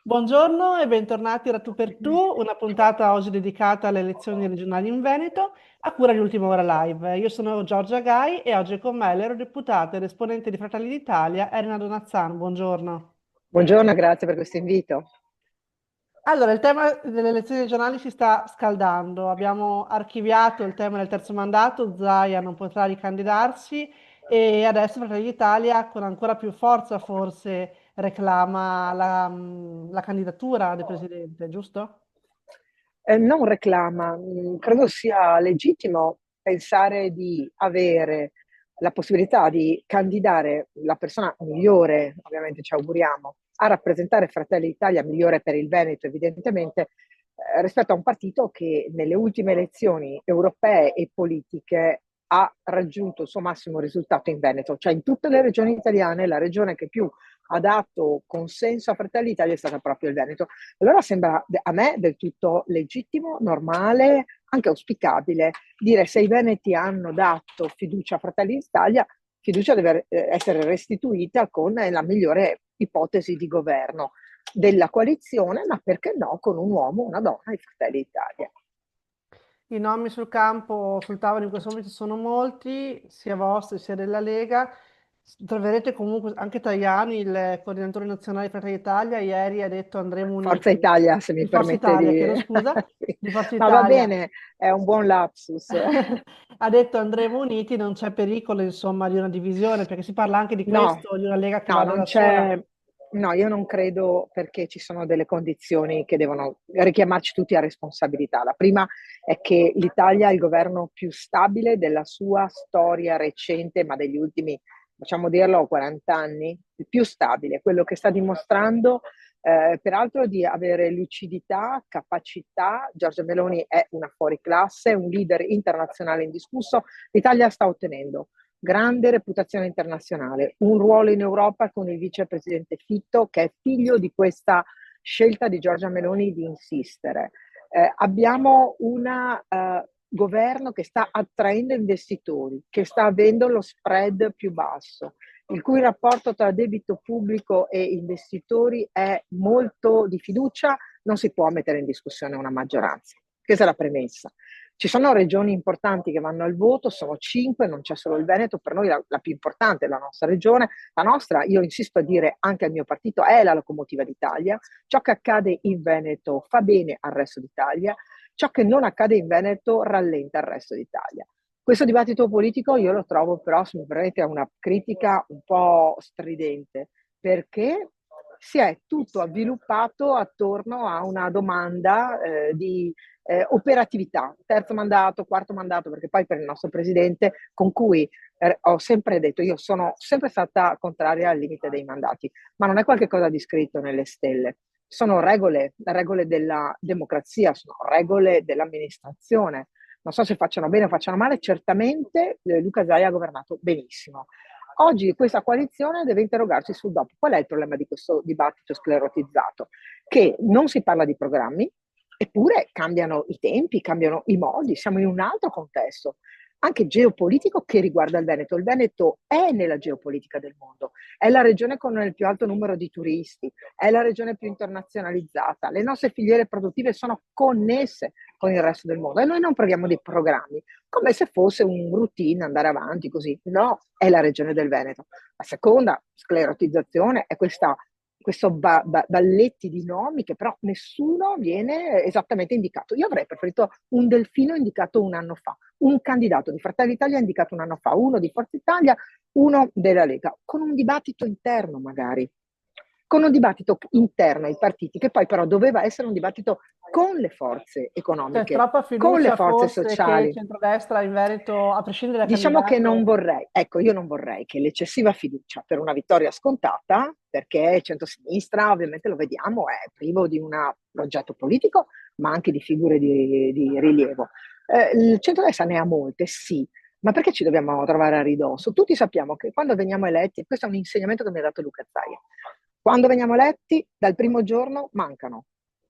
Buongiorno e bentornati a Tu per Tu, una puntata oggi dedicata alle elezioni regionali in Veneto, a cura di Ultima Ora Live. Io sono Giorgia Gai e oggi è con me l'eurodeputata ed esponente di Fratelli d'Italia, Elena Donazzano. Buongiorno. Buongiorno, grazie per questo invito. Allora, il tema delle elezioni regionali si sta scaldando. Abbiamo archiviato il tema del terzo mandato, Zaia non potrà ricandidarsi e adesso Fratelli d'Italia con ancora più forza forse reclama la candidatura del presidente, giusto? Non reclama, credo sia legittimo pensare di avere la possibilità di candidare la persona migliore, ovviamente ci auguriamo, a rappresentare Fratelli d'Italia, migliore per il Veneto evidentemente, rispetto a un partito che nelle ultime elezioni europee e politiche ha raggiunto il suo massimo risultato in Veneto, cioè in tutte le regioni italiane la regione che più ha dato consenso a Fratelli d'Italia è stata proprio il Veneto. Allora sembra a me del tutto legittimo, normale, anche auspicabile dire se i veneti hanno dato fiducia a Fratelli d'Italia, fiducia deve essere restituita con la migliore ipotesi di governo della coalizione, ma perché no con un uomo o una donna di Fratelli d'Italia. I nomi sul campo, sul tavolo in questo momento sono molti, sia vostri sia della Lega. Troverete comunque anche Tajani, il coordinatore nazionale di Fratelli d'Italia, ieri ha detto andremo Forza uniti. Italia, se mi Di Forza permette Italia, di... chiedo scusa, Sì. di Forza Ma va Italia. bene, è un buon lapsus. Ha detto andremo uniti, non c'è pericolo, insomma, di una divisione, perché si parla anche di No, questo, di una Lega che no, vada non da sola. c'è. No, io non credo perché ci sono delle condizioni che devono richiamarci tutti a responsabilità. La prima è che l'Italia ha il governo più stabile della sua storia recente, ma degli ultimi, facciamo dirlo, 40 anni, il più stabile, quello che sta dimostrando peraltro di avere lucidità, capacità. Giorgia Meloni è una fuoriclasse, un leader internazionale indiscusso. L'Italia sta ottenendo grande reputazione internazionale, un ruolo in Europa con il vicepresidente Fitto, che è figlio di questa scelta di Giorgia Meloni di insistere. Abbiamo un governo che sta attraendo investitori, che sta avendo lo spread più basso, il cui rapporto tra debito pubblico e investitori è molto di fiducia, non si può mettere in discussione una maggioranza. Questa è la premessa. Ci sono regioni importanti che vanno al voto, sono 5, non c'è solo il Veneto, per noi la più importante è la nostra regione. La nostra, io insisto a dire anche al mio partito, è la locomotiva d'Italia. Ciò che accade in Veneto fa bene al resto d'Italia, ciò che non accade in Veneto rallenta il resto d'Italia. Questo dibattito politico io lo trovo però, se mi permette, una critica un po' stridente, perché si è tutto avviluppato attorno a una domanda di operatività, terzo mandato, quarto mandato, perché poi per il nostro presidente, con cui ho sempre detto, io sono sempre stata contraria al limite dei mandati, ma non è qualcosa di scritto nelle stelle, sono regole, regole della democrazia, sono regole dell'amministrazione. Non so se facciano bene o facciano male, certamente Luca Zaia ha governato benissimo. Oggi questa coalizione deve interrogarsi sul dopo. Qual è il problema di questo dibattito sclerotizzato? Che non si parla di programmi, eppure cambiano i tempi, cambiano i modi, siamo in un altro contesto, anche geopolitico che riguarda il Veneto. Il Veneto è nella geopolitica del mondo, è la regione con il più alto numero di turisti, è la regione più internazionalizzata, le nostre filiere produttive sono connesse con il resto del mondo e noi non proviamo dei programmi come se fosse un routine andare avanti così. No, è la regione del Veneto. La seconda sclerotizzazione è questo balletti di nomi che però nessuno viene esattamente indicato. Io avrei preferito un Delfino indicato un anno fa, un candidato di Fratelli d'Italia indicato un anno fa, uno di Forza Italia, uno della Lega, con un dibattito interno magari, con un dibattito interno ai partiti, che poi però doveva essere un dibattito con le forze C'è economiche, troppa con le fiducia forze forse che il sociali. centrodestra in Veneto, a prescindere dal Diciamo che non candidato. vorrei, ecco, io non vorrei che l'eccessiva fiducia per una vittoria scontata, perché il centrosinistra, ovviamente lo vediamo, è privo di un progetto politico, ma anche di figure di rilievo. Il centrodestra ne ha molte, sì, ma perché ci dobbiamo trovare a ridosso? Tutti sappiamo che quando veniamo eletti, questo è un insegnamento che mi ha dato Luca Zaia, quando veniamo eletti, dal primo giorno mancano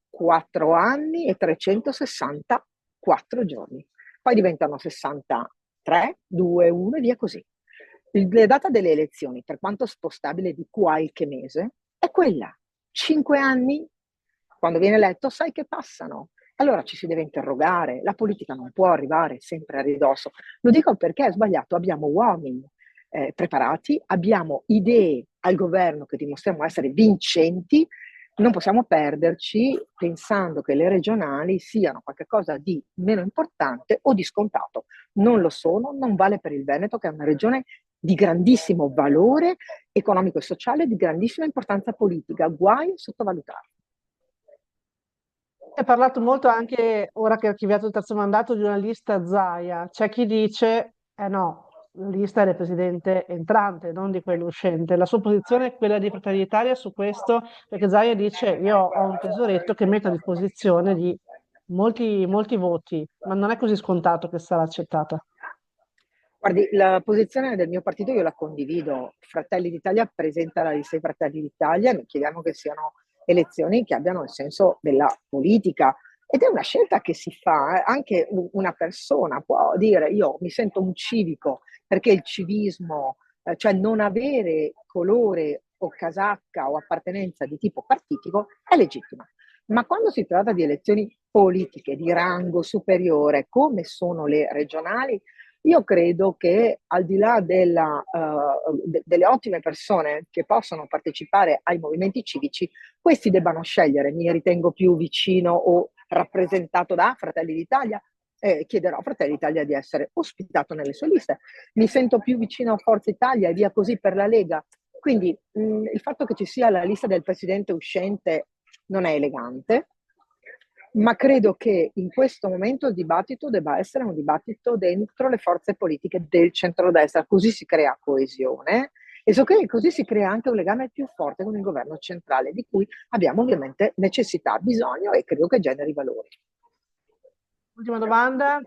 4 anni e 364 giorni, poi diventano 63, 2, 1 e via così. La data delle elezioni, per quanto spostabile di qualche mese, è quella. 5 anni quando viene eletto sai che passano. Allora ci si deve interrogare, la politica non può arrivare sempre a ridosso. Lo dico perché è sbagliato, abbiamo uomini preparati, abbiamo idee al governo che dimostriamo essere vincenti, non possiamo perderci pensando che le regionali siano qualcosa di meno importante o di scontato. Non lo sono, non vale per il Veneto, che è una regione di grandissimo valore economico e sociale, di grandissima importanza politica. Guai a sottovalutare. È parlato molto anche, ora che ha archiviato il terzo mandato, di una lista Zaia. C'è chi dice, eh no, la lista è del presidente entrante, non di quello uscente. La sua posizione è quella di Fratelli d'Italia su questo, perché Zaia dice, io ho un tesoretto che metto a disposizione di molti, molti voti, ma non è così scontato che sarà accettata. Guardi, la posizione del mio partito io la condivido. Fratelli d'Italia presenta la lista di Fratelli d'Italia, noi chiediamo che siano elezioni che abbiano il senso della politica ed è una scelta che si fa, anche una persona può dire io mi sento un civico perché il civismo, cioè non avere colore o casacca o appartenenza di tipo partitico è legittima. Ma quando si tratta di elezioni politiche di rango superiore, come sono le regionali, io credo che al di là delle ottime persone che possono partecipare ai movimenti civici, questi debbano scegliere. Mi ritengo più vicino o rappresentato da Fratelli d'Italia, chiederò a Fratelli d'Italia di essere ospitato nelle sue liste. Mi sento più vicino a Forza Italia e via così per la Lega. Quindi il fatto che ci sia la lista del presidente uscente non è elegante, ma credo che in questo momento il dibattito debba essere un dibattito dentro le forze politiche del centrodestra, così si crea coesione e così si crea anche un legame più forte con il governo centrale, di cui abbiamo ovviamente necessità, bisogno e credo che generi valori. Ultima domanda.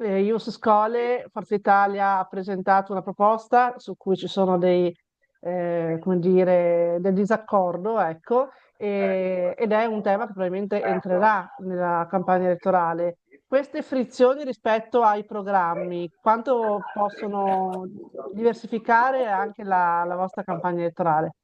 Ius Schole, Forza Italia ha presentato una proposta su cui ci sono come dire, del disaccordo, ecco, ed è un tema che probabilmente entrerà nella campagna elettorale. Queste frizioni rispetto ai programmi, quanto possono diversificare anche la vostra campagna elettorale?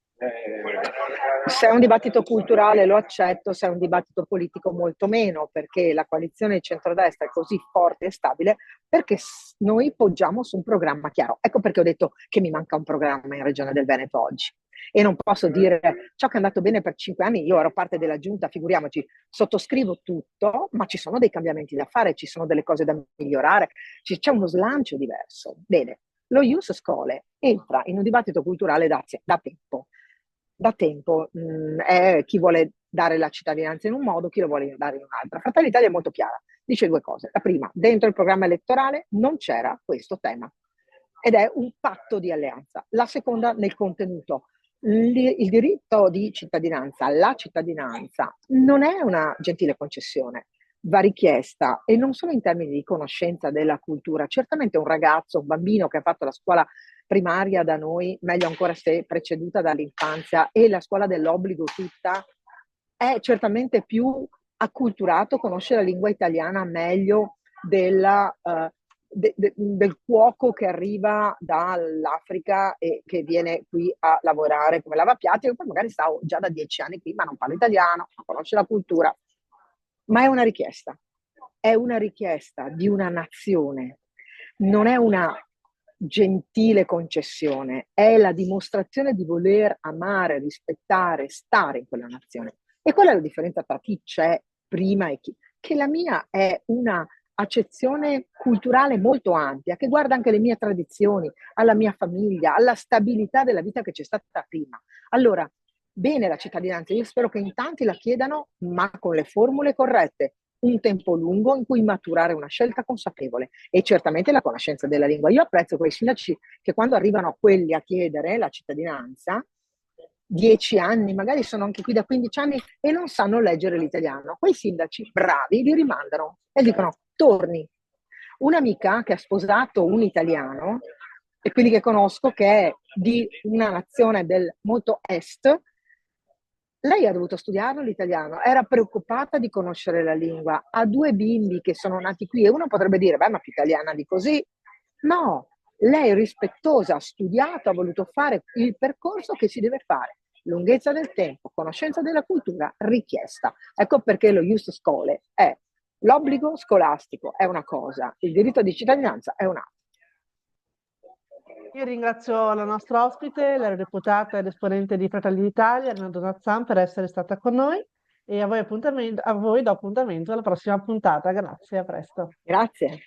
Se è un dibattito culturale lo accetto, se è un dibattito politico molto meno, perché la coalizione di centrodestra è così forte e stabile, perché noi poggiamo su un programma chiaro. Ecco perché ho detto che mi manca un programma in Regione del Veneto oggi. E non posso dire ciò che è andato bene per 5 anni, io ero parte della giunta, figuriamoci, sottoscrivo tutto, ma ci sono dei cambiamenti da fare, ci sono delle cose da migliorare, c'è uno slancio diverso. Bene, lo Ius Schole entra in un dibattito culturale da tempo. Da tempo è chi vuole dare la cittadinanza in un modo, chi lo vuole dare in un altro. Fratelli d'Italia è molto chiara, dice due cose. La prima, dentro il programma elettorale non c'era questo tema ed è un patto di alleanza. La seconda, nel contenuto. Il diritto di cittadinanza, la cittadinanza, non è una gentile concessione, va richiesta e non solo in termini di conoscenza della cultura. Certamente un ragazzo, un bambino che ha fatto la scuola primaria da noi, meglio ancora se preceduta dall'infanzia, e la scuola dell'obbligo tutta, è certamente più acculturato, conosce la lingua italiana meglio del cuoco che arriva dall'Africa e che viene qui a lavorare come lavapiatti, e poi magari sta già da 10 anni qui, ma non parla italiano, non conosce la cultura. Ma è una richiesta di una nazione, non è una gentile concessione, è la dimostrazione di voler amare, rispettare, stare in quella nazione. E qual è la differenza tra chi c'è prima e chi? Che la mia è una accezione culturale molto ampia, che guarda anche le mie tradizioni, alla mia famiglia, alla stabilità della vita che c'è stata prima. Allora, bene la cittadinanza, io spero che in tanti la chiedano, ma con le formule corrette, un tempo lungo in cui maturare una scelta consapevole e certamente la conoscenza della lingua. Io apprezzo quei sindaci che quando arrivano quelli a chiedere la cittadinanza, 10 anni, magari sono anche qui da 15 anni e non sanno leggere l'italiano. Quei sindaci bravi li rimandano e dicono torni. Un'amica che ha sposato un italiano e quindi che conosco, che è di una nazione del molto est, lei ha dovuto studiarlo l'italiano, era preoccupata di conoscere la lingua, ha due bimbi che sono nati qui e uno potrebbe dire, beh, ma più italiana di così. No, lei è rispettosa, ha studiato, ha voluto fare il percorso che si deve fare. lunghezza del tempo, conoscenza della cultura richiesta. Ecco perché lo Ius Scholae è l'obbligo scolastico è una cosa, il diritto di cittadinanza è un'altra. Io ringrazio la nostra ospite, l'eurodeputata ed esponente di Fratelli d'Italia, Elena Donazzan, per essere stata con noi e a voi do appuntamento alla prossima puntata. Grazie, a presto. Grazie.